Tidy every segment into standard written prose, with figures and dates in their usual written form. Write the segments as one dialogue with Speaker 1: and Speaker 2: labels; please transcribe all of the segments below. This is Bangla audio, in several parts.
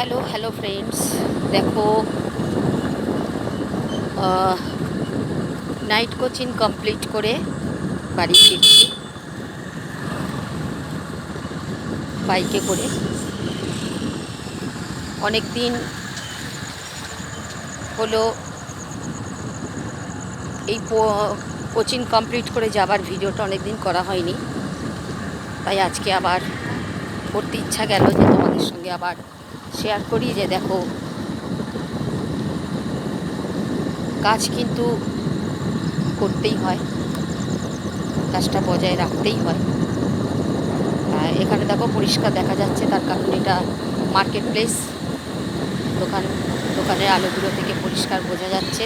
Speaker 1: হ্যালো হ্যালো ফ্রেন্ডস, দেখো নাইট কোচিং কমপ্লিট করে বাড়ি ফিরছি বাইকে করে। অনেক দিন হলো এই কোচিং কমপ্লিট করে যাবার ভিডিওটা অনেক দিন করা হয়নি, তাই আজকে আবার করতে ইচ্ছা গেল যে তোমাদের সঙ্গে আবার শেয়ার করি যে দেখো কাজ কিন্তু করতেই হয়, কাজটা বজায় রাখতেই হয়। এখানে দেখো পরিষ্কার দেখা যাচ্ছে, তার কারণ এটা মার্কেট প্লেস। দোকানের আলোগুলো থেকে পরিষ্কার বোঝা যাচ্ছে।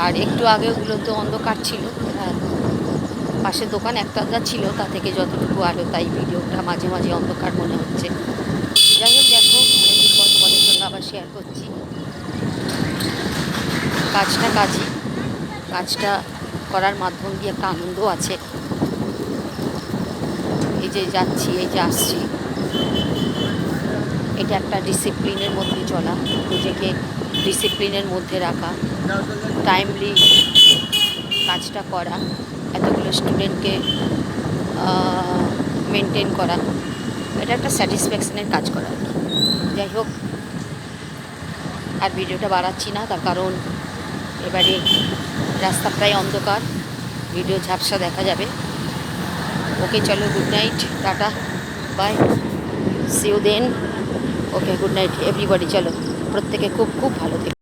Speaker 1: আর একটু আগে ওগুলো তো অন্ধকার ছিল, পাশে দোকান একটা ছিল, তা থেকে যতটুকু আলো, তাই ভিডিওটা মাঝে মাঝে অন্ধকার মনে হচ্ছে। যাই হোক, দেখো অনেকদিন পর তোমাদের সঙ্গে আবার শেয়ার করছি। কাজটা করার মাধ্যম দিয়ে একটা আনন্দ আছে। এই যে যাচ্ছি, এই যে আসছি, এটা একটা ডিসিপ্লিনের মধ্যে চলা, নিজেকে ডিসিপ্লিনের মধ্যে রাখা, টাইমলি কাজটা করা, এতগুলো স্টুডেন্টকে মেনটেন করা, এটা একটা স্যাটিসফ্যাকশনের কাজ করা। যাই হোক, আর ভিডিওটা বাড়াচ্ছি না, তার কারণ এবারে রাস্তা প্রায় অন্ধকার, ভিডিও ঝাপসা দেখা যাবে। ওকে চলো, good night, tata, bye, see you then. Okay, good night everybody. চলো, প্রত্যেকে খুব খুব ভালো থেকো।